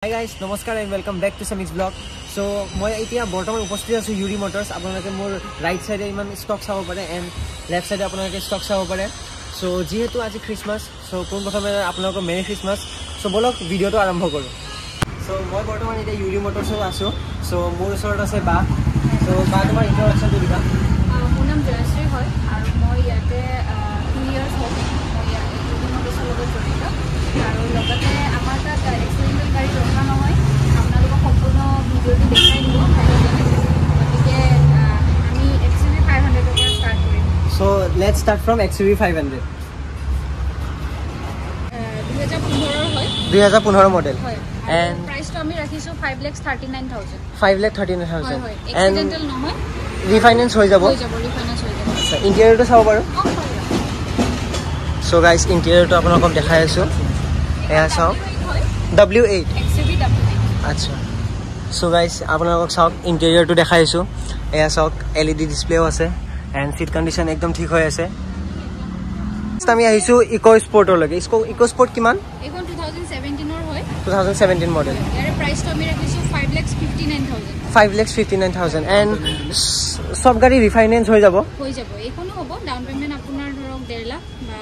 Hi guys, namaskar and welcome back to Samik's vlog. So, মই এতিয়া বৰ্তমান উপস্থিত আছো ইউৰি মটৰছ আপোনালোকে মোৰ ৰাইট সাইডে ইমান ষ্টক চাব পাৰে এন্ড লেফট সাইডে আপোনালোকে ষ্টক চাব পাৰে সো যেহেতু আজি ক্ৰিসমাস সো কোন প্ৰথমে আপোনালোকক মেৰি ক্ৰিসমাস সো বলক ভিডিওটো আৰম্ভ কৰো সো মই বৰ্তমান এতিয়া ইউৰি মটৰছত আছো সো মোৰ ওচৰত আছে বা সো বা তোমাৰ ইন্ট্ৰডাকচনটো দিবা মোৰ নাম জয়শ্ৰী হয় আৰু মই ইয়াতে 2 ইয়াৰ্ছ হ'ল মই ইয়াতে ইউৰি মটৰছৰ লগত জড়িত আৰু লগতে আমাৰ তাত এক্সিডেণ্টেল গাড়ী ৰখা নহয় আপোনালোকক সম্পূৰ্ণ ভিডিঅ'টো দেখাই দিব গতিকে আমি XUV 500ৰ পৰা ষ্টাৰ্ট কৰিম so let's start from XUV 500 2015 হয় 2015 model and price to ami rakhisu 5,39,000 5,39,000 হয় accidental নহয় refinance হৈ যাব refinance হৈ যাব আচ্ছা ইন্টেৰিয়ৰটো চাব পাৰো সো গাইস ইন্টেৰিয়ৰটো আপোনালোকক দেখাই আছো এয়া চাওক W8 XUV W8 আচ্ছা সো গাইস আপোনালোকক চাওক ইন্টেৰিয়ৰটো দেখাই আছো এয়া চাওক LED ডিসপ্লেও আছে এন্ড সিট কন্ডিশন একদম ঠিক হৈ আছে আমি আহিছো ইকো স্পৰ্টৰ লগে ইকো স্পৰ্ট কিমান এখন 2017 ৰ হয় 2017 মডেল ইয়াৰ প্ৰাইস তো আমি ৰাখিছো 5,59,000 5,59,000 এন্ড সব গাড়ী ৰিফাইনেন্স হৈ যাব এইখনো হ'ব ডাউন পেমেন্ট আপোনাৰ ধৰক 1.5 লাখ বা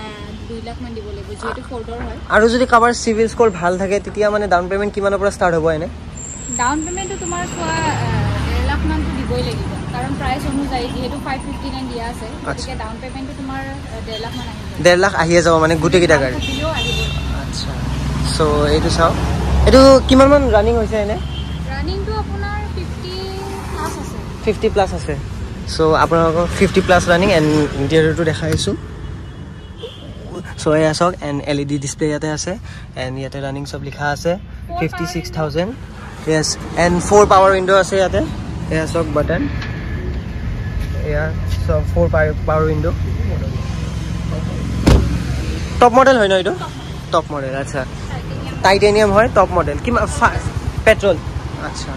2 লাখ মান দিব লাগিব যেটো 4 ডৰ হয় আৰু যদি কাবাৰ সিভিল স্কোৰ ভাল থাকে তেতিয়া মানে ডাউন পেমেন্ট কিমানৰ পৰা ষ্টাৰ্ট হ'ব এনে ডাউন পেমেন্টটো তোমাৰ কোৱা 1.5 লাখ মান দিবই লাগিব কাৰণ প্ৰাইস অনুযায়ী যেটো 559 দিয়া আছে গতিকে ডাউন পেমেন্টটো তোমাৰ 1.5 লাখ মান আহিব 1.5 লাখ আহিয়ে যাব মানে গুটি কিটা গাড়ী আচ্ছা সো এইটো চাও এটো কিমান মান ৰানিং হৈছে এনে ৰানিং তো আপোনাৰ 50 প্লাস আছে 50 প্লাস আছে সো আপোনালোকক 50 প্লাস ৰানিং এন্ড ইন্টেৰিয়ৰটো দেখাইছো সো এয়া চাওক এন্ড LED ডিসপ্লে ইয়াতে আছে এন্ড ইয়াতে ৰানিং সব লিখা আছে 56,000 yes and 4 power window আছে ইয়াতে এয়া চাওক বাটন এয়া সব 4 power window টপ মডেল হয় ন এটো টপ মডেল আচ্ছা টাইটেনিয়াম হয় টপ মডেল কি পেট্রোল আচ্ছা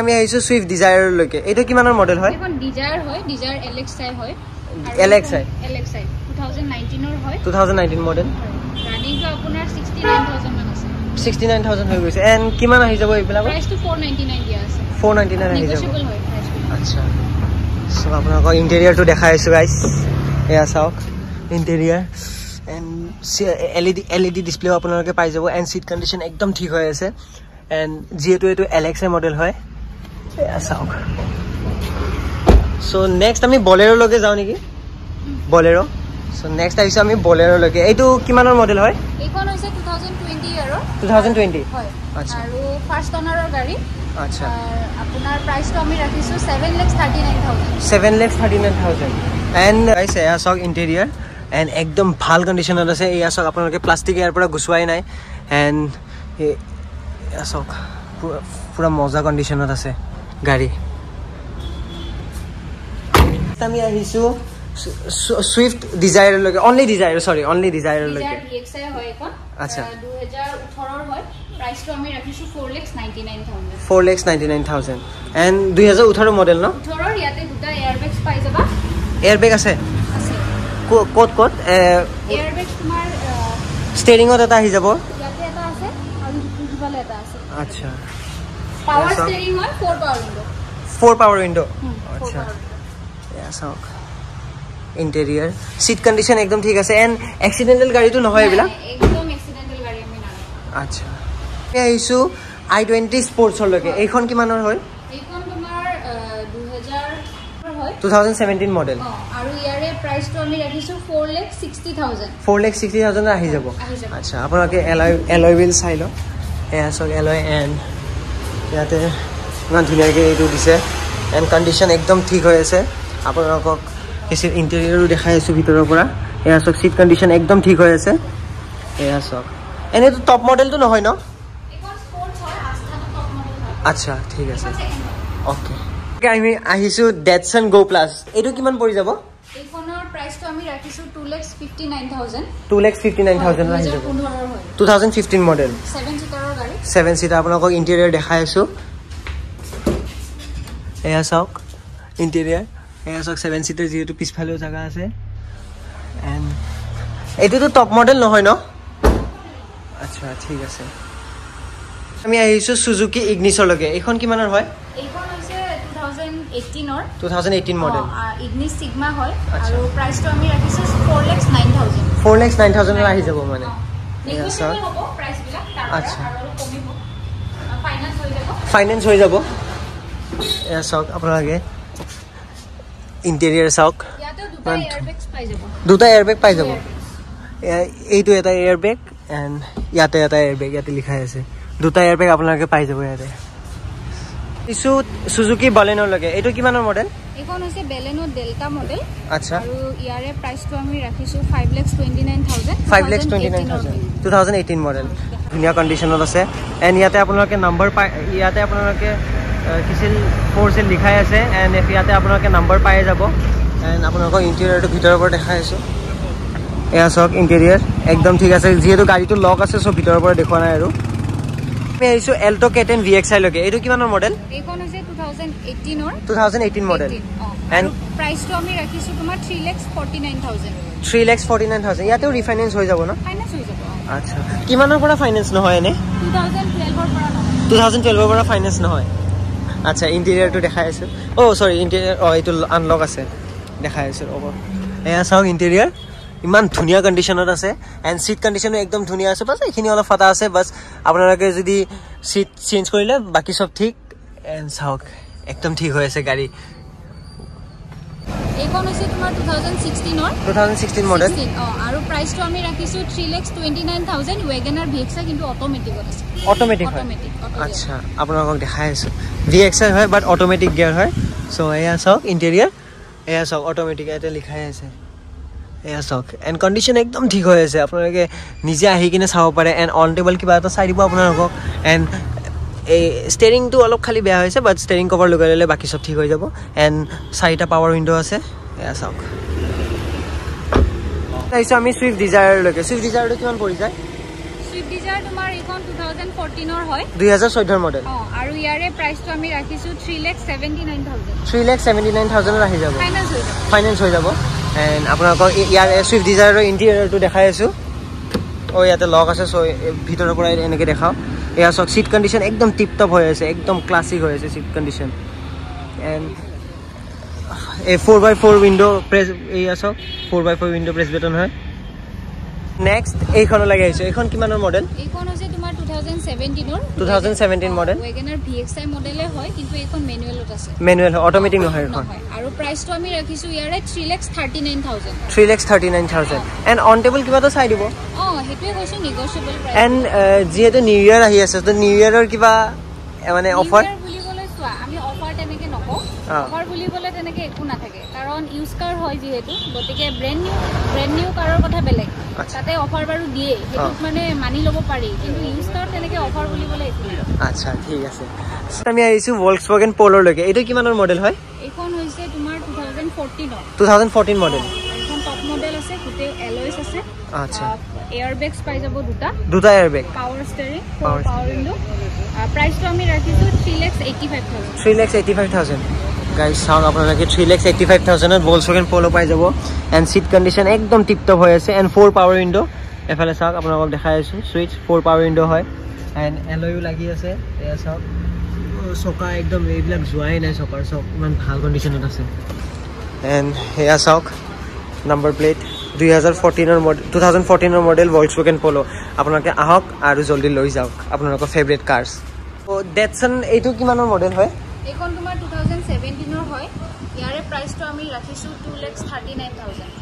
আমি আইছো সুইফট ডিজায়াৰ লৈকে এটো কিমানৰ মডেল হয় এখন ডিজায়াৰ হয় ডিজায়াৰ LXi হয় LXi 2019 ৰ হয় 2019 মডেল ৰানিং তো আপোনাৰ 69,000 মান আছে 69,000 হৈ গৈছে এন্ড কিমান আহি যাব এইবিলাক প্ৰাইস তো 499 দিয়া আছে 499 আহি যাব নেগোশিয়েবল হয় প্ৰাইস আচ্ছা সো আপোনালোকক ইন্টেৰিয়ৰটো দেখাইছো গাইস এয়া চাওক ইন্টেৰিয়ৰ এন্ড LED ডিসপ্লে আপোনালোকে পাই যাব এন্ড সিট কন্ডিশন একদম ঠিক হৈ আছে এন্ড যেটো এটো LXi মডেল হয় এয়া চাওক সো নেক্সট আমি বলেৰো লগে যাও নেকি বলেৰো সো নেক্সট আহিছে আমি বলেৰো লগে এইটো কিমানৰ মডেল হয় এইখন হৈছে 2020 আৰু 2020 হয় আচ্ছা আৰু ফাৰ্স্ট অনাৰৰ গাড়ী আচ্ছা আপোনাৰ প্ৰাইস তো আমি ৰাখিছো 7,39,000 7,39,000 এন্ড গাইস এয়া চাওক ইন্টেৰিয়ৰ এন্ড একদম ভাল কন্ডিশনত আছে এয়া চাওক আপোনালোকে প্লাষ্টিক ইয়াৰ পৰা গুছুৱাই নাই এন্ড এয়া চাওক পুৰা মজা কন্ডিশনত আছে গাড়ী আমি আহিছো সুইফট ডিজায়াৰ লগে অনলি ডিজায়াৰ লগে DXi হয় এখন আচ্ছা 2018 ৰ হয় প্ৰাইস তো আমি ৰাখিছো 4,99,000 4,99,000 এন্ড 2018 মডেল ন 18 ৰ ইয়াতে দুটা এয়াৰবেগস পাই যাবা এয়াৰবেগ আছে কোট এয়াৰবেগস তোমাৰ ষ্টেৰিংত এটা আহি যাব ইয়াতে এটা আছে আৰু দুফালে এটা আছে আচ্ছা পাৱাৰ ষ্টেৰিং হয় 4 পাৱাৰ উইন্ডো আচ্ছা এয়া চাওক ইন্টেৰিয়ৰ সিট কন্ডিশন একদম ঠিক আছে এন্ড এক্সিডেন্টাল গাড়ীটো নহয় এইবিলাক একদম এক্সিডেন্টাল গাড়ী আমি না আচ্ছা এইছো i20 স্পৰ্টছৰ লগে এইখন কিমানৰ হয় এইখন তোমাৰ 2000 2017 মডেল আৰু ইয়াৰে প্ৰাইস তো আমি ৰাখিছো 4,60,000 4,60,000 আহি যাব আচ্ছা আপোনালোকে এলয় হুইল চাই লওক এয়া চাওক এলয় এন্ড ইয়াতে ইমান ধুনীয়াকৈ এইটো দিছে এন্ড কন্ডিশন একদম ঠিক হৈ আছে আপোনালোকক কিছু ইন্টেৰিয়ৰো দেখাই আছো ভিতৰৰ পৰা এয়া চাওক সিট কন্ডিশন একদম ঠিক হৈ আছে এয়া চাওক এনেটো টপ মডেলটো নহয় ন এইখন স্পৰ্টছ হয় আস্থাটো টপ মডেল হয় আচ্ছা ঠিক আছে ওকে আমি আহিছো ডেটসন গো প্লাস এইটো কিমান পৰি যাব এইখনৰ প্ৰাইস তো আমি ৰাখিছো 2,59,000 2,59,000 আহি যাব 2015 মডেল 7 সিটাৰৰ গাড়ী 7 সিটাৰ আপোনালোকক ইন্টেৰিয়ৰ দেখাই আছো এয়া চাওক ইন্টেৰিয়ৰ এয়া চাওক 7 সিটাৰ যেটো পিছফালেও জায়গা আছে এন্ড এইটো তো টপ মডেল নহয় ন আচ্ছা ঠিক আছে আমি আহিছো সুজুকি ইগনিছৰ লগে এইখন কিমানৰ হয় এইখন হৈছে 2018 2018 মডেল ইগনিছ সিগমা হয় আৰু প্ৰাইসটো আমি ৰাখিছো 4,09,000 4,09,000 এৰ আহি যাব মানে নেগোচিয়েবল হ'ব প্ৰাইস বিলাক আচ্ছা আৰু কমিব ফাইনান্স হৈ যাব ফাইনান্স হৈ যাব এয়া চাওক আপোনালোকে ইন্টেৰিয়ৰ চাওক ইয়াতে দুটা এয়াৰবেগস পাই যাব দুটা এয়াৰবেগ পাই যাব এইটো এটা এয়াৰবেগ এণ্ড ইয়াতে এটা এয়াৰবেগ ইয়াতে লিখা আছে দুটা এয়াৰবেগ আপোনালোকে পাই যাব ইয়াতে ইছু সুজুকি বালেনৰ লগে এইটো কিমানৰ মডেল এইখন হৈছে বেলেনো ডেল্টা মডেল আচ্ছা আৰু ইয়াৰে প্ৰাইসটো আমি ৰাখিছো 5,29,000 5,29,000 2018 মডেল ধুনীয়া কণ্ডিশ্যনত আছে এণ্ড ইয়াতে আপোনালোকে নম্বৰ পাই ইয়াতে আপোনালোকে কিছিল ফ'ৰচেল লিখাই আছে এণ্ড ইয়াতে আপোনালোকে নম্বৰ পাই যাব এণ্ড আপোনালোকৰ ইণ্টেৰিয়ৰটো ভিতৰৰ পৰা দেখাই আছোঁ এয়া চাওক ইণ্টেৰিয়ৰ একদম ঠিক আছে যিহেতু গাড়ীটো লক আছে সব ভিতৰৰ পৰা দেখুৱা নাই আৰু আমি আহিছোঁ এল্টো K10 VXI লগে এইটো কিমানৰ মডেল এইখন হৈছে 2018 2018 মডেল এণ্ড প্ৰাইসটো আমি ৰাখিছো তোমাৰ 3,49,000 3,49,000 ইয়াতেও ৰিফাইনেন্স হৈ যাব ন ফাইনান্স হৈ যাব আচ্ছা কিমানৰ পৰা ফাইনেন্স নহয় এনে 2012 ৰ পৰা নহয় 2012 ৰ পৰা ফাইনেন্স নহয় আচ্ছা ইণ্টেৰিয়ৰটো দেখাই আছোঁ সৰি ইণ্টেৰিয়ৰ এইটো আনলক আছে দেখাই আছোঁ এয়া চাওক ইণ্টেৰিয়ৰ ইমান ধুনীয়া কণ্ডিশ্যনত আছে এণ্ড চিট কণ্ডিশ্যনো একদম ধুনীয়া আছে বাছ এইখিনি অলপ ফাটা আছে বাছ আপোনালোকে যদি চিট চেঞ্জ কৰিলে বাকী চব ঠিক এণ্ড চাওক একদম ঠিক হৈ আছে গাড়ী এইখন হৈছে তোমাৰ 2016 মডেল আৰু প্ৰাইসটো আমি ৰাখিছো 3,29,000 WagonR VXI কিন্তু অটোমেটিকত আছে অটোমেটিক হয় আচ্ছা আপোনালোকক দেখাই আছোঁ VXI হয় বাট অটোমেটিক গিয়াৰ হয় চ' এয়া চাওক ইণ্টেৰিয়ৰ এয়া চাওক অটোমেটিক ইয়াতে লিখাই আছে এয়া চাওক এণ্ড কণ্ডিশ্যন একদম ঠিক হৈ আছে আপোনালোকে নিজে আহি কিনে চাব পাৰে এণ্ড অন টেবল কিবা এটা চাই দিব আপোনালোকক এণ্ড এই ষ্টেৰিংটো অলপ খালি বেয়া হৈছে বাট ষ্টেৰিং কভাৰ লগাই ল'লে বাকী চব ঠিক হৈ যাব এণ্ড 4টা পাৱাৰ উইণ্ড' আছে এয়া চাওক তাৰপিছত আমি ছুইফ্ট ডিজায়াৰলৈকে ছুইফ্ট ডিজায়াৰটো কিমান পৰি যায় ছুইফ্ট ডিজায়াৰ তোমাৰ এইখন 2014 হয় 2014 মডেল আৰু ইয়াৰে প্ৰাইসটো আমি ৰাখিছো 3,79,000 3,79,000 আহি যাব ফাইনান্স হৈ যাব এণ্ড আপোনালোকক ইয়াৰ ছুইফ্ট ডিজায়াৰৰ ইণ্টেৰিয়ৰটো দেখাই আছোঁ ইয়াতে লক আছে চ' ভিতৰৰ পৰা এনেকৈ দেখাওঁ এয়া চাওক চিট কণ্ডিশ্যন একদম টিপ টপ হৈ আছে একদম ক্লাছিক হৈ আছে চিট কণ্ডিশ্যন এণ্ড এই 4x4 উইণ্ড' প্ৰেছ এয়া চাওক 4x4 উইণ্ড' প্ৰেছ বেটন হয় নেক্সট এইখনলৈকে আহিছোঁ এইখন কিমানৰ মডেল এইখন হৈছে তোমাৰ 2017 মডেল WagonR VXI মডেলে হয় কিন্তু এইখন মেনুৱেলত আছে মেনুৱেল হয় অটোমেটিক নহয় এইখন আৰু প্ৰাইসটো আমি ৰাখিছো ইয়াৰে 3,39,000 3,39,000 এণ্ড অন টেবল কিবা এটা চাই দিব হেতুৱে কৈছো নেগোচিয়েবল প্ৰাইস এণ্ড যিহেতু নিউ ইয়েৰ আহি আছে তো নিউ ইয়েৰৰ কিবা মানে অফাৰ বুলিবলৈ চোৱা আমি অফাৰ তেনেকৈ নকওঁ অফাৰ বুলিবলৈ তেনেকৈ একো নাথাকে কাৰণ ইউজ কাৰ হয় যিহেতু গতিকে ব্ৰেণ্ড নিউ কাৰৰ কথা বেলেগ তাতে অফাৰ বাৰু দিয়ে সেইটোত মানে মানি ল'ব পাৰি কিন্তু ইউজ কাৰ তেনেকৈ অফাৰ বুলিবলৈ একো আচ্ছা ঠিক আছে আমি আহিছোঁ Volkswagen Poloলৈকে এইটো কিমানৰ মডেল হয় এইখন হৈছে তোমাৰ 2014 মডেল এইখন টপ মডেল আছে গোটেই এলয়ছ আছে আচ্ছা এয়াৰবেগছ পাই যাব দুটা airbag power steering power window প্ৰাইসটো আমি ৰাখিছো 3,85,000 3,85,000 গাইজ চাওক আপোনালোকে 3,85,000ত Volkswagen Polo পাই যাব এণ্ড চিট কণ্ডিশ্যন একদম টিপ টপ হৈ আছে এণ্ড 4 পাৱাৰ উইণ্ড' এফালে চাওক আপোনালোকক দেখাই আছোঁ চুইচ 4 পাৱাৰ উইণ্ড' হয় এণ্ড এলয়ো লাগি আছে এয়া চাওক চকা একদম এইবিলাক যোৱাই নাই চকাৰ চক ইমান ভাল কণ্ডিশ্যনত আছে এণ্ড সেয়া চাওক number plate 2014 model Volkswagen Polo আপোনালোকে আহক আৰু জলদি লৈ যাওক আপোনালোকৰ ফেভৰেট কাৰ্ছ ডেটছন এইটো কিমানৰ মডেল হয় এইখন তোমাৰ 2017 হয় ইয়াৰে প্ৰাইসটো আমি ৰাখিছো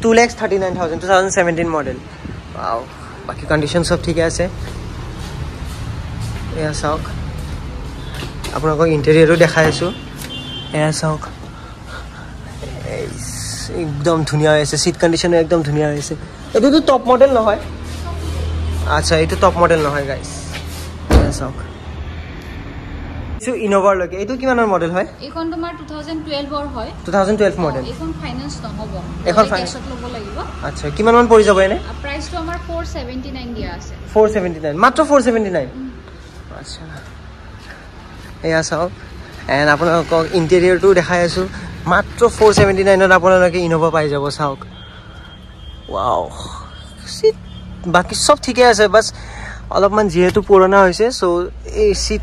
2,39,000 2017 মডেল ওয়াও বাকি কন্ডিশন সব ঠিক আছে এয়া চাওক আপোনালোকক ইণ্টেৰিয়ৰো দেখাই আছোঁ এয়া চাওক একদম ধুনীয়া হৈছে চিট কণ্ডিশ্যনো একদম ধুনীয়া হৈছে এইটোতো টপ মডেল নহয় আচ্ছা এইটো টপ মডেল নহয় গাইজ এয়া চাওক ইনোভাৰ লগে এইটো কিমানৰ মডেল হয় এইখন তোমাৰ 2012 হয় 2012 মডেল এইখন ফাইনান্স নহব এখন ফাইনান্সত ল'ব লাগিব আচ্ছা কিমান মান পৰি যাব এনে প্ৰাইসটো আমাৰ 479 দিয়া আছে 479 মাত্ৰ 479 আচ্ছা এয়া চাওক এণ্ড আপোনালোকক ইণ্টেৰিয়ৰটো দেখাই আছোঁ মাত্ৰ 479ত আপোনালোকে ইনোভা পাই যাব চাওক ৱাও বাকী চব ঠিকে আছে বাছ অলপমান যেহেতু পুৰণা হৈছে সো এই সিট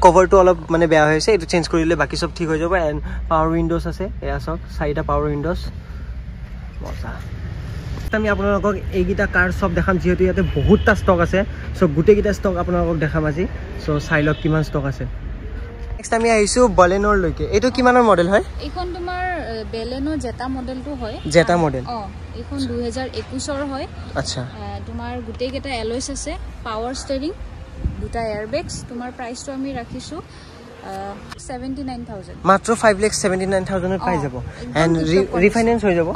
কভাৰটো অলপ মানে বেয়া হৈছে এটো চেঞ্জ কৰিলে বাকি সব ঠিক হৈ যাব এন্ড পাৱাৰ উইন্ডোজ আছে এয়া সব চাৰিটা পাৱাৰ উইন্ডোজ মজা আমি আপোনালোকক এইগিটা কাৰ সব দেখাম যেহেতু ইয়াতে বহুতটা ষ্টক আছে সো গুটেগিটা ষ্টক আপোনালোকক দেখাম আজি সো চাইলক কিমান ষ্টক আছে নেক্সট আমি আহিছো বলেনোৰ লৈকে এটো কিমানৰ মডেল হয় এইখন তোমাৰ বেলেনো জেটা মডেলটো হয় জেটা মডেল এইখন 2021 ৰ হয় আচ্ছা তোমাৰ গুটেগিটা এলয়ছ আছে পাৱাৰ ষ্টেৰিং দুটা এয়াৰবেগছ তোমাৰ প্ৰাইসটো আমি ৰাখিছো 79000 মাত্ৰ 5,79,000 ত পাই যাব এন্ড ৰিফাইনান্স হৈ যাব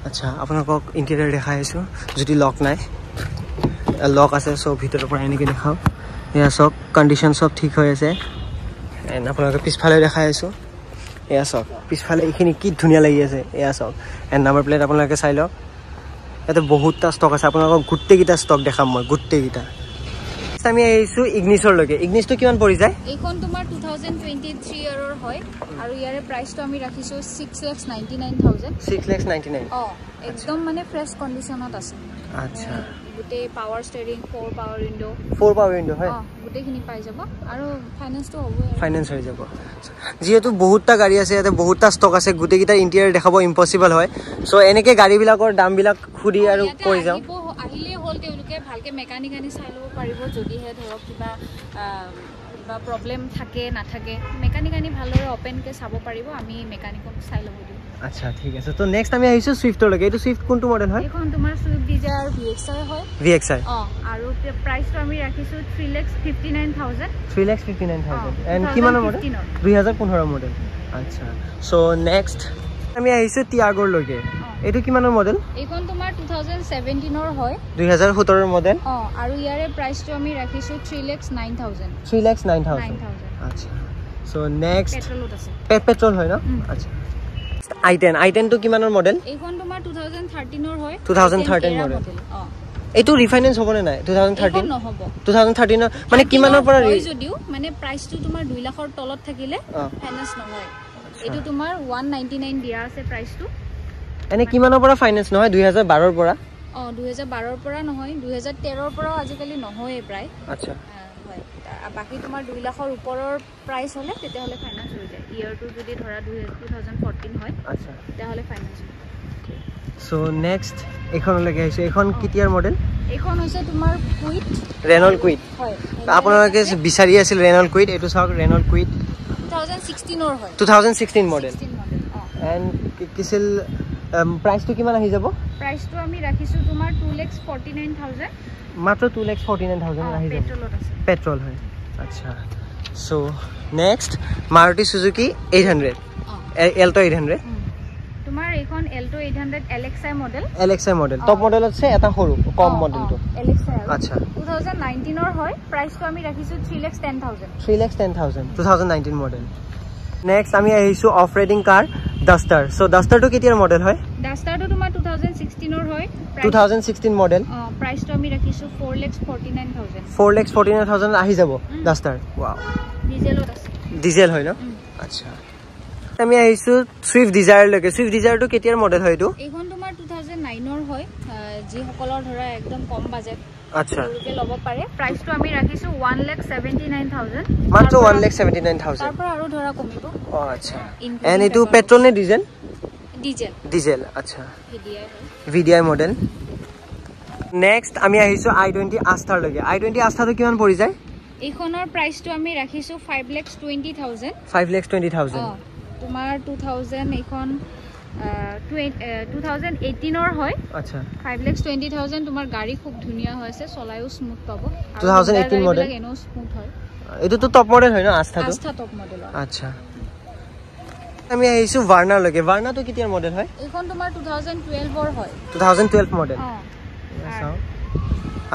আচ্ছা আপোনালোকক ইন্টেৰিয়ৰ দেখাই আছো যদি লক নাই লক আছে সো ভিতৰৰ পৰা এনেকৈ দেখাও এয়া সব কন্ডিশন সব ঠিক হৈ আছে এন্ড আপোনালোকক পিছফালে দেখাই আছো এয়া সব পিছফালে এইখিনি কি ধুনীয়া লাগি আছে এয়া সব এন্ড নাম্বাৰ প্লেট আপোনালোকে চাই লওক এতে বহুতটা ষ্টক আছে আপোনালোকক গুটেগিটা ষ্টক দেখাম মই গুটেগিটা আমি আহিছো ইগনিছৰ লৈকে ইগনিছটো কিমান পৰি যায় এইখন তোমাৰ 2023 ইয়াৰৰ হয় আৰু ইয়াৰে প্ৰাইসটো আমি ৰাখিছো 6,99,000 6,99,000 একদম মানে ফ্ৰেছ কন্ডিশনত আছে আচ্ছা গুটে পাৱাৰ ষ্টেৰিং 4 পাৱাৰ উইন্ডো হয় গুটেখিনি পাই যাব আৰু ফাইনান্সটো হ'ব ফাইনান্স হৈ যাব যেহেতু বহুতটা গাড়ী আছে ইয়াতে বহুতটা ষ্টক আছে গুটেগিটা ইন্টেৰিয়ৰ দেখাব ইম্পসিবল হয় সো এনেকে গাড়ীবিলাকৰ দামবিলাক খুদি আৰু কৈ যাও আহিলে হল তেওঁলোকে ভালকে মেকানিকানি চাই লব পাৰিব যদিহে ধৰক কিবা প্ৰবলেম থাকে না থাকে মেকানিকানি ভালৰে ওপেনকে চাব পাৰিব আমি মেকানিকক চাই লব দিম আচ্ছা ঠিক আছে তো নেক্সট আমি আহিছো সুইফটৰ লৈকে এটো সুইফট কোনটো মডেল হয় এখন তোমাৰ সুইফট ডিজায়াৰ VXI হয় আৰু প্ৰাইসটো আমি ৰাখিছো 3,59,000 3,59,000 এন্ড কিমানৰ মডেল 2015 মডেল আচ্ছা সো নেক্সট আমি আহিছো টিয়াগোৰ লৈকে এটো কিমানৰ মডেল এইখন তোমাৰ 2017 ৰ হয় 2017 ৰ মডেল আৰু ইয়াৰে প্ৰাইসটো আমি ৰাখিছো 3,09,000 3,09,000 আচ্ছা সো নেক্সট পেট্ৰলত আছে পেট্ৰল হয় ন আচ্ছা i10 টো কিমানৰ মডেল এইখন তোমাৰ 2013 ৰ হয় 2013 মডেল এটো ৰিফাইনান্স হ'ব নে নাই 2013 নহব 2013 মানে কিমানৰ পৰা যদিও মানে প্ৰাইসটো তোমাৰ 2 লাখৰ তলত থাকিলে ফাইনান্স নহয় এটো তোমাৰ 199 দিয়া আছে প্ৰাইসটো এনে কিমানৰ পৰা ফাইনান্স নহয় 2012 ৰ পৰা 2012 ৰ পৰা নহয় 2013 ৰ পৰা আজিকালি নহয় প্ৰায় আচ্ছা হয় বাকি তোমাৰ 2 লাখৰ ওপৰৰ প্ৰাইস হলে তেতিয়া হলে ফাইনান্স হৈ যায় ইয়াৰটো যদি ধৰা 2014 হয় আচ্ছা তেতিয়া হলে ফাইনান্স সো নেক্সট এখন লাগে আছে এখন কিটিয়াৰ মডেল এখন হৈছে তোমাৰ কুইট ৰেনল্ট কুইট হয় আপোনালোকে বিচাৰি আছিল ৰেনল্ট কুইট এটো চাওক ৰেনল্ট কুইট 2016 ৰ হয় 2016 মডেল এন্ড কিছিল প্ৰাইসটো কিমান আহি যাব প্ৰাইসটো আমি ৰাখিছো তোমাৰ 2,49,000 মাত্ৰ 2,49,000 আহি যাব পেট্ৰলত আছে পেট্ৰল হয় আচ্ছা so next Maruti Suzuki 800 Alto 800 তোমাৰ এখন Alto 800 LXI model top model আছে এটা সৰু কম মডেলটো LXI আচ্ছা 2019 ৰ হয় প্ৰাইসটো আমি ৰাখিছো 3,10,000 2019 মডেল নেক্সট আমি আহিছো অফ ৰাইডিং কাৰ ডাস্টাৰ সো ডাস্টাৰটো কেতিয়াৰ মডেল হয় ডাস্টাৰটো তোমাৰ 2016 ৰ হয় 2016 মডেল প্ৰাইসটো আমি ৰাখিছো 4,49,000 4,49,000 আহি যাব ডাস্টাৰ ওয়াও ডিজেলত আছে ডিজেল হয় ন আচ্ছা আমি আহিছো সুইফট ডিজায়াৰ লৈকে সুইফট ডিজায়াৰটো কেতিয়াৰ মডেল হয় এটো এইখন তোমাৰ 2009 ৰ হয় যি সকলৰ ধৰা একদম কম বাজেট আচ্ছা লোকে লব পাৰে প্ৰাইসটো আমি ৰাখিছো 1,79,000 মাত্ৰ 1,79,000 তাৰ পৰা আৰু ধৰা কমিব আচ্ছা এন্ড এটো পেট্ৰল নে ডিজেল ডিজেল আচ্ছা VDI মডেল নেক্সট আমি আহিছো i20 আস্থাৰ লৈকে i20 আস্থাটো কিমান পৰি যায় এইখনৰ প্ৰাইসটো আমি ৰাখিছো 5,20,000 5,20,000 তোমাৰ 2000 এইখন 2018 ৰ হয় আচ্ছা 5,20,000 তোমাৰ গাড়ী খুব ধুনিয়া হৈছে চলায়ও স্মুথ পাব 2018 মডেল এনো স্মুথ হয় এটো তো টপ মডেল হয় ন আস্থাটো আস্থা টপ মডেল আচ্ছা আমি আহিছো ভাৰ্নাৰ লৈকে ভাৰ্নাটো কেতিয়াৰ মডেল হয় এইখন তোমাৰ 2012 ৰ হয় 2012 মডেল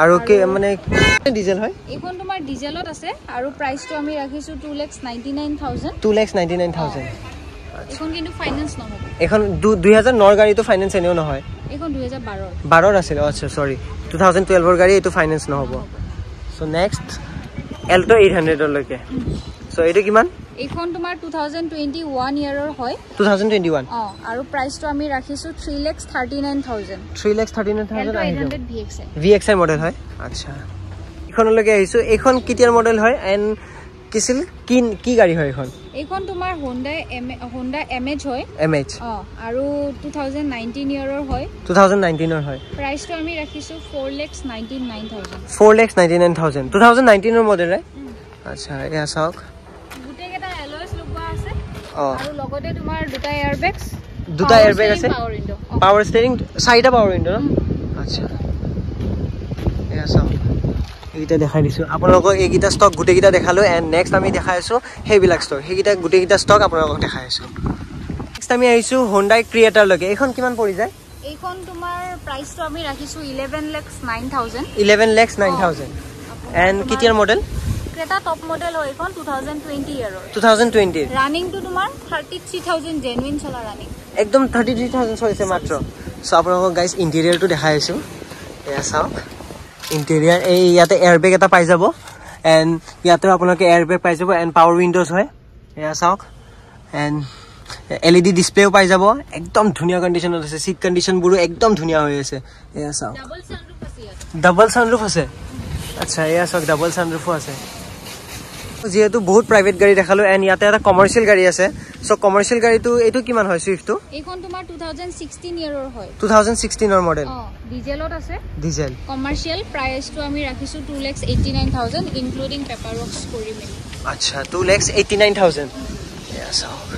আৰু কে মানে ডিজেল হয় এইখন তোমাৰ ডিজেলত আছে আৰু প্ৰাইসটো আমি ৰাখিছো 2,99,000 2,99,000 এখন কিন্তু ফাইনান্স নহব এখন 2009 ৰ গাড়ীটো ফাইনান্স এনেও নহয় এখন 2012 12 আছিল আচ্ছা সৰি 2012 ৰ গাড়ী এটো ফাইনান্স নহব সো নেক্সট এল্টো 800 ৰ লৈকে সো এটো কিমান এইখন তোমাৰ 2021 ইয়াৰৰ হয় 2021 আৰু প্ৰাইসটো আমি ৰাখিছো 3,39,000 3,39,000 আহি যাব VXI মডেল হয় আচ্ছা এইখনলৈকে আহিছোঁ এইখন কেতিয়াৰ মডেল হয় এণ্ড কিছিল কি গাড়ী হয় এইখন এইখন তোমাৰ হোণ্ডা এমএচ হয় এমএচ আৰু 2019 ইয়াৰৰ হয় 2019 হয় প্ৰাইচটো আমি ৰাখিছোঁ 4,99,000 4,99,000 2019 মডেল হয় আচ্ছা এয়া চাওক গোটেইকেইটা এলয়ছ লগোৱা আছে অ আৰু লগতে তোমাৰ দুটা এয়াৰবেগছ আছে পাৱাৰ ষ্টিয়াৰিং চাৰিটা পাৱাৰ উইণ্ডো ন আচ্ছা এয়া চাওক এইকেইটা দেখাই দিছোঁ আপোনালোকক এইকেইটা ষ্টক গোটেইকেইটা দেখালোঁ এণ্ড নেক্সট আমি দেখাই আছোঁ সেইবিলাক ষ্টক সেইকেইটা গোটেইকেইটা ষ্টক আপোনালোকক দেখাই আছোঁ নেক্সট আমি আহিছোঁ হোণ্ডাই ক্ৰিয়েটাৰলৈকে এইখন কিমান পৰি যায় এইখন তোমাৰ প্ৰাইচটো আমি ৰাখিছোঁ 11,09,000 11,09,000 এণ্ড কেতিয়াৰ মডেল ক্ৰেটা টপ মডেল হয় এইখন 2020 ইয়াৰৰ 2020 ৰানিংটো তোমাৰ 33,000 জেনুইন চলা ৰানিং একদম 33,000 চলিছে মাত্ৰ চ' আপোনালোকক গাইজ ইণ্টেৰিয়াৰটো দেখাই আছোঁ এয়া চাওক ইণ্টেৰিয়াৰ এই ইয়াতে এয়াৰবেগ এটা পাই যাব এণ্ড ইয়াতেও আপোনালোকে এয়াৰবেগ পাই যাব এণ্ড পাৱাৰ উইণ্ডোজ হয় এয়া চাওক এণ্ড LED ডিছপ্লেও পাই যাব একদম ধুনীয়া কণ্ডিশ্যনত আছে চিট কণ্ডিশ্যনবোৰো একদম ধুনীয়া হৈ আছে এয়া চাওক ডাবল ছানৰুফ আছে আচ্ছা এয়া চাওক ডাবল ছানৰুফো আছে যেহেতু বহুত প্ৰাইভেট গাড়ী দেখালোঁ এণ্ড ইয়াতে এটা কমাৰ্চিয়েল গাড়ী আছে চ' কমাৰ্চিয়েল গাড়ীটো এইটো কিমান হয় ছুইফটটো এইখন তোমাৰ 2016 ইয়াৰৰ হয় 2016 মডেল ডিজেলত আছে ডিজেল কমাৰ্চিয়েল প্ৰাইচটো আমি ৰাখিছোঁ 2,89,000 ইনক্লুডিং পেপাৰ ৱৰ্কছ কৰি মেলি আচ্ছা 2,89,000 চাওক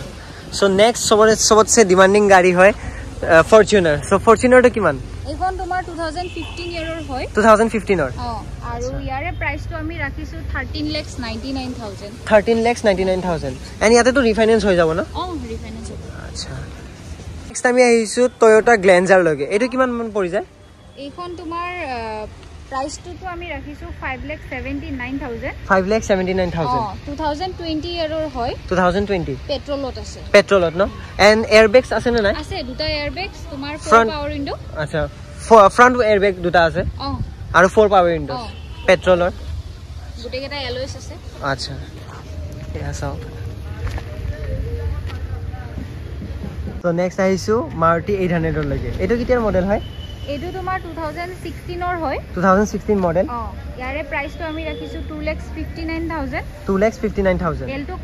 চ' নেক্সট চবতছে ডিমাণ্ডিং গাড়ী হয় ফৰ্চুনাৰ চ' ফৰ্চুনাৰটো কিমান এইখন তোমাৰ 2015 ইয়াৰৰ হয় 2015 আৰু ইয়াৰে প্ৰাইচটো আমি ৰাখিছোঁ 13,99,000 13,99,000 এণ্ড ইয়াতেতো ৰিফাইনেন্স হৈ যাব ন ৰিফাইনেন্স হ'ব আচ্ছা নেক্সট আমি আহিছোঁ টয়োটা গ্লেঞ্জাৰলৈকে এইটো কিমান মান পৰি যায় এইখন তোমাৰ প্ৰাইচটোতো আমি ৰাখিছোঁ 5,79,000 5,79,000 2020 ইয়াৰৰ হয় 2020 পেট্ৰলত আছে পেট্ৰলত ন এণ্ড এয়াৰবেগছ আছে নে নাই আছে দুটা এয়াৰবেগছ তোমাৰ 4 পাৱাৰ উইণ্ডো আচ্ছা ফ্ৰণ্ট এয়াৰবেগ দুটা আছে আৰু 4 পাৱাৰ উইণ্ডো পেট্ৰলৰ গোটেইকেইটা এলয়ছ আছে আচ্ছা এয়া চাওক তো নেক্সট আহিছোঁ মাৰুতি 800লৈকে এইটো কেতিয়াৰ মডেল হয় এইটো তোমাৰ 2016 হয় 2016 মডেল ইয়াৰে প্ৰাইচটো আমি ৰাখিছোঁ 2,59,000 2,59,000 এল্টো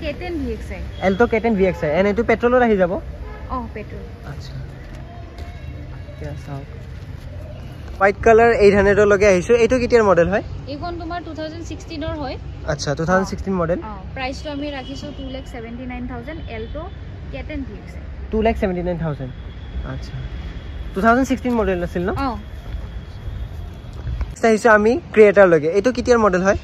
K10 VXI এণ্ড এইটো পেট্ৰলত আহি যাব পেট্ৰল আচ্ছা এয়া চাওক হোৱাইট কালাৰ 800লৈকে আহিছোঁ এইটো কেতিয়াৰ মডেল হয় এইখন তোমাৰ 2016 হয় আচ্ছা 2016 মডেল প্ৰাইচটো আমি ৰাখিছোঁ 2,79,000 এল্টো K10 VXI 2,79,000 আচ্ছা 2016 মডেল আছিল ন আহিছোঁ আমি ক্ৰিয়েটাৰলৈকে এইটো কেতিয়াৰ মডেল হয়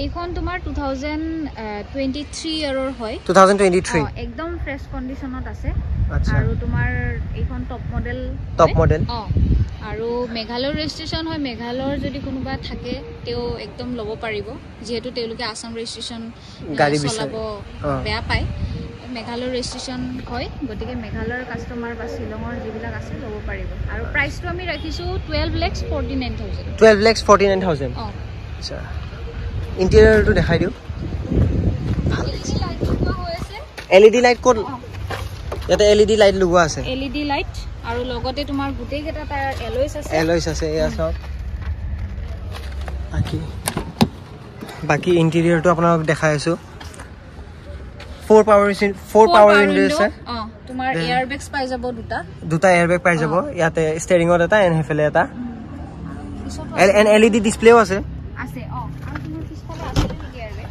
এইখন তোমাৰ 2023 ইয়াৰৰ হয় 2023 একদম ফ্ৰেছ কণ্ডিশ্যনত আছে আচ্ছা আৰু তোমাৰ এইখন টপ মডেল আৰু মেঘালয়ৰ ৰেজিষ্ট্ৰেশ্যন হয় মেঘালয়ৰ যদি কোনোবা থাকে তেওঁ একদম ল'ব পাৰিব যিহেতু তেওঁলোকে আসাম ৰেজিষ্ট্ৰেশ্যন গাড়ী চলাব বেয়া পায় মেঘালয়ৰ ৰেজিষ্ট্ৰেশ্যন হয় গতিকে মেঘালয়ৰ কাষ্টমাৰ বা শ্বিলঙৰ যিবিলাক আছে ল'ব পাৰিব আৰু প্ৰাইচটো আমি ৰাখিছোঁ 12,49,000 আচ্ছা ইণ্টেৰিয়ৰটো দেখাই দিওঁ LED লাইট ক'ত ইয়াতে LED লাইট লগোৱা আছে LED লাইট আৰু লগতে তোমাৰ গোটেইকেইটা তাৰ এলয়ছ আছে এয়া চাওক বাকী ইণ্টেৰিয়ৰটো আপোনালোক দেখাই আছোঁ 4 পাৱাৰ উইণ্ডো আছে তোমাৰ এয়াৰবেগছ পাই যাব দুটা এয়াৰবেগ পাই যাব ইয়াতে ষ্টেৰিঙত এটা এণ্ড সেইফালে এটা এণ্ড LED ডিছপ্লেও আছে আৰু তোমাৰ পিছফালে আছে নেকি এয়াৰবেগ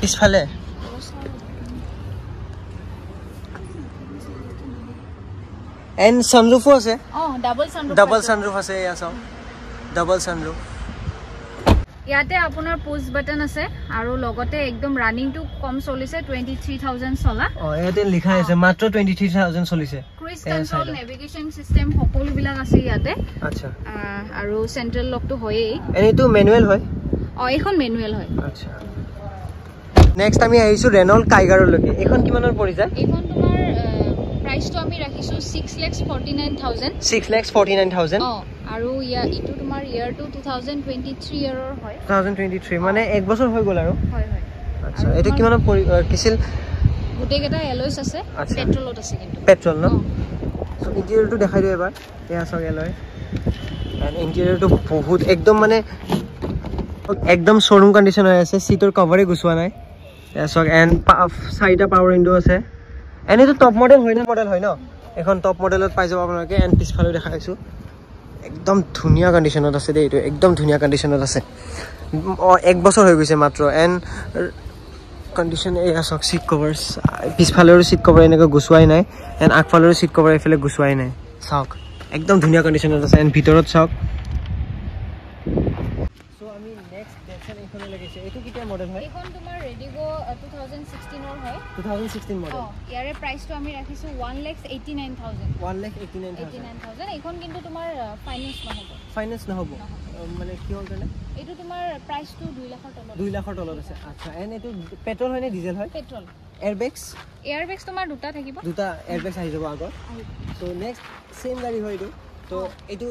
পিছফালে এণ্ড ছানৰুফো আছে ডাবল ছানৰুফ আছে এয়া চাওক ডাবল ছানৰুফ ইয়াতে আপোনাৰ পোষ্ট বাটন আছে আৰু লগতে একদম ৰানিংটো কম চলিছে 23,000 চলা ইয়াতে লিখা আছে মাত্ৰ 23,000 চলিছে ক্ৰুইজ কন্ট্ৰোল নেভিগেশ্যন সিস্টেম সকলোবিলাক আছে ইয়াতে আচ্ছা আৰু সেন্ট্ৰেল লকটো হয়েই এনেটো মেনুৱেল হয় এইখন মেনুৱেল হয় আচ্ছা নেক্সট আমি আহিছোঁ ৰেনল্ট কাইগাৰলৈকে এইখন কিমানৰ পৰি যায় এইখন তোমাৰ প্ৰাইচটো আমি ৰাখিছোঁ 6,49,000 6,49,000 আৰু ইটো তোমাৰ ইয়াৰটো 2023 ইয়াৰৰ হয় 2023 মানে এক বছৰ হৈ গ'ল আৰু হয় আচ্ছা এইটো কিমানৰ কিছিল গোটেইকেইটা এলয়ছ আছে পেট্ৰলত আছে কিন্তু পেট্ৰল ন সো ইণ্টেৰিয়ৰটো দেখাই দিওঁ এবাৰ এয়া চাওক এলয় এণ্ড ইণ্টেৰিয়ৰটো বহুত একদম মানে একদম শ্বৰুম কণ্ডিশ্যন হৈ আছে, চিটৰ কভাৰে গুচোৱা নাই। চাওক এণ্ড 4টা পাৱাৰ উইণ্ডো আছে। এণ্ড এইটো টপ মডেল হয় ন, এখন টপ মডেলত পাই যাব আপোনালোকে। এণ্ড পিছফালে দেখাইছোঁ, একদম ধুনীয়া কণ্ডিশ্যনত আছে দেই, এইটো একদম ধুনীয়া কণ্ডিশ্যনত আছে। 1 বছৰ হৈ গৈছে মাত্ৰ। এণ্ড কণ্ডিশ্যন এয়া চাওক, চিট কভাৰ্ছ পিছফালেৰো চিট কভাৰ এনেকৈ গুচোৱাই নাই। এণ্ড আগফালেৰো চিট কভাৰ এইফালে গুচোৱাই নাই। চাওক একদম ধুনীয়া কণ্ডিশ্যনত আছে। এণ্ড ভিতৰত চাওক। চ' আমি নেক্সট ডেটছন এইখনে লাগিছে। এইটো কেতিয়া মডেল হয়? এইখন তোমাৰ ৰেডিগো 2016 হয়। 2016 মডেল। ইয়াৰে প্ৰাইচটো আমি ৰাখিছোঁ 1,89,000। 1,89,000। এইখন কিন্তু তোমাৰ ফাইনেন্স নহ'ব মানে কিহৰ কাৰণে? এইটো তোমাৰ প্ৰাইচটো 2 লাখৰ তলত। 2 লাখৰ তলত আছে। আচ্ছা, এণ্ড এইটো পেট্ৰল হয় নে ডিজেল হয়? পেট্ৰল। এয়াৰবেগছ তোমাৰ 2টা থাকিব। 2টা এয়াৰবেগছ আহি যাব আগত। চ' নেক্সট ছেইম গাড়ী হয় এইটো। তো এইটো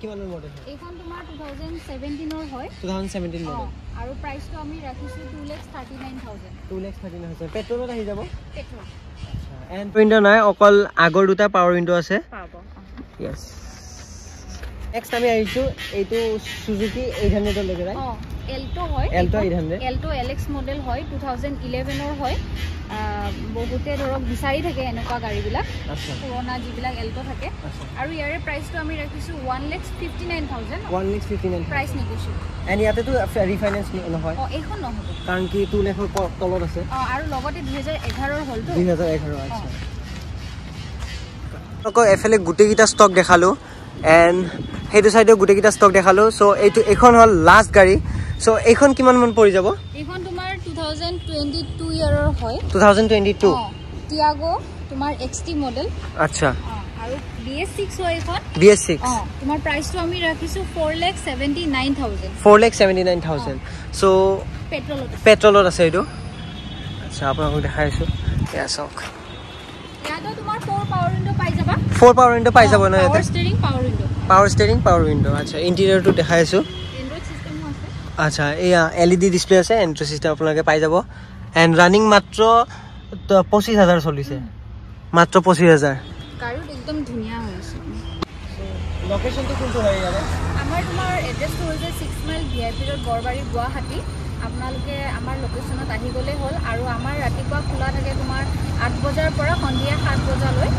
কিমানৰ মডেল হয়? এইখন তোমাৰ 2017 হয়। 2017 মডেল। আৰু প্ৰাইচটো আমি ৰাখিছোঁ 2,39,000। 2,39,000 পেট্ৰলত আহি যাব। পেট্ৰল। আচ্ছা, এণ্ড উইণ্ডো নাই, অকল আগৰ 2টা পাৱাৰ উইণ্ডো আছে। পাব। ইয়েছ। নেক্সট আমি আহিছোঁ এইটো সুজুকি 800 লৈকে ৰাইট? এল্টো হয়। এল্টো 800। এল্টো এলএক্স মডেল হয়, 2011 হয়। বহুতে ধৰক বিচাৰি থাকে এনেকুৱা গাড়ীবিলাক, পুৰণা যিবিলাক এল্টো থাকে। আৰু ইয়াৰে প্ৰাইচটো আমি ৰাখিছোঁ 1,59,000। 1,59,000 প্ৰাইচ নেগোচিয়েবল। এণ্ড ইয়াতেতো ৰিফাইনেন্স নহয়? এইখন নহ'ব, কাৰণ কি 2 লাখৰ তলত আছে। আৰু লগতে 2011 হ'লতো। 2011। আচ্ছা, আকৌ এফালে গোটেইকেইটা ষ্টক দেখালোঁ। এণ্ড সেইটো চাইডেও গোটেইকেইটা ষ্টক দেখালোঁ। চ' এইখন হ'ল লাষ্ট গাড়ী। চ' এইখন কিমান মান পৰি যাব? এইখন তোমাৰ 2022 ইয়াৰৰ হয়। 2022 টিয়াগো তোমাৰ XT মডেল। আচ্ছা, আৰু BS6 হয় এইখন। BS6 তোমাৰ প্ৰাইচটো আমি ৰাখিছোঁ 4,79,000। 4,79,000। চ' পেট্ৰলত আছে এইটো। আচ্ছা, আপোনালোকক দেখাই আছোঁ। এয়া চাওক, ইয়াতো তোমাৰ 4 পাৱাৰ উইণ্ডো পাই যাবা। 4 পাৱাৰ উইণ্ডো পাই যাব ন? Power steering power window. আচ্ছা, ইণ্টেৰিয়ৰটো দেখাই আছোঁ। আচ্ছা, এয়া LED ডিছপ্লে আছে। এণ্ট্ৰি চিষ্টেম আপোনালোকে পাই যাব। এণ্ড ৰানিং মাত্ৰ 25,000 চলিছে, মাত্ৰ 25,000। গাড়ীত একদম ধুনীয়া হৈ আছে। লোকেশ্যনটো কোনটো হয় ইয়াৰে? আমাৰ তোমাৰ এড্ৰেছটো হৈছে 6 mile VIP road, Borbari, Guwahati. আপোনালোকে আমাৰ লোকেশ্যনত আহি গ'লেই হ'ল। আৰু আমাৰ ৰাতিপুৱা খোলা থাকে তোমাৰ 8 বজাৰ পৰা সন্ধিয়া 7 বজালৈ।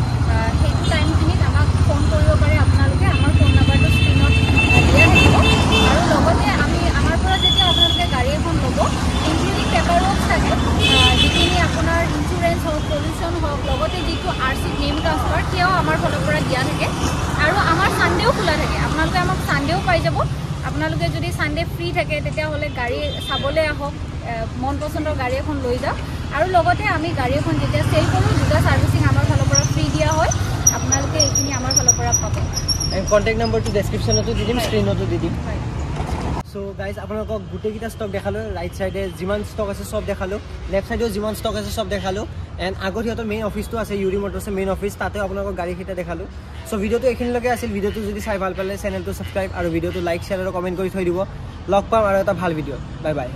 সেইটো টাইমখিনিত আমাক ফোন কৰিব পাৰে আপোনালোকে। আমাৰ ফোন নাম্বাৰটো স্ক্ৰীণত দিয়া থাকিব। আৰু লগতে আমাৰ পৰা যেতিয়া আপোনালোকে গাড়ী এখন ল'ব, ইনক্লুডিং পেপাৰ ৱৰ্ক থাকে, যিখিনি আপোনাৰ ইঞ্চুৰেঞ্চ হওক, পলিউশ্যন হওক, লগতে যিটো RC নেম ট্ৰান্সফাৰ, সেয়াও আমাৰ ফালৰ পৰা দিয়া থাকে। আৰু আমাৰ ছানডেও খোলা থাকে, আপোনালোকে আমাক ছানডেও পাই যাব। আপোনালোকে যদি ছানডে ফ্ৰী থাকে তেতিয়াহ'লে গাড়ী চাবলৈ আহক, মন পচন্দৰ গাড়ী এখন লৈ যাওক। আৰু লগতে আমি গাড়ী এখন যেতিয়া চেল কৰোঁ, 2টা ছাৰ্ভিচিং আমাৰ ফালৰ পৰা ফ্ৰী দিয়া হয়। আপোনালোকে এইখিনি আমাৰ ফালৰ পৰা পাব। কণ্টেক্ট নম্বৰটো ডেছক্ৰিপশ্যনতো দি দিম, স্ক্ৰীণতো দি দিম। চ' গাইজ, আপোনালোকক গোটেইকেইটা ষ্টক দেখালোঁ। ৰাইট চাইডে যিমান ষ্টক আছে চব দেখালোঁ, লেফ্ট চাইডেও যিমান ষ্টক আছে চব দেখালোঁ। এণ্ড আগত সিহঁতৰ মেইন অফিচটো আছে, ইউৰি মটৰ্ছৰ মেইন অফিচ, তাতেও আপোনালোকক গাড়ীকেইটা দেখালোঁ। চ' ভিডিঅ'টো এইখিনিলৈকে আছিল। ভিডিঅ'টো যদি চাই ভাল পালে চেনেলটো ছাবস্ক্ৰাইব আৰু ভিডিঅ'টো লাইক, শ্বেয়াৰ আৰু কমেণ্ট কৰি থৈ দিব। লগ পাম আৰু এটা ভাল ভিডিঅ'। Bye bye.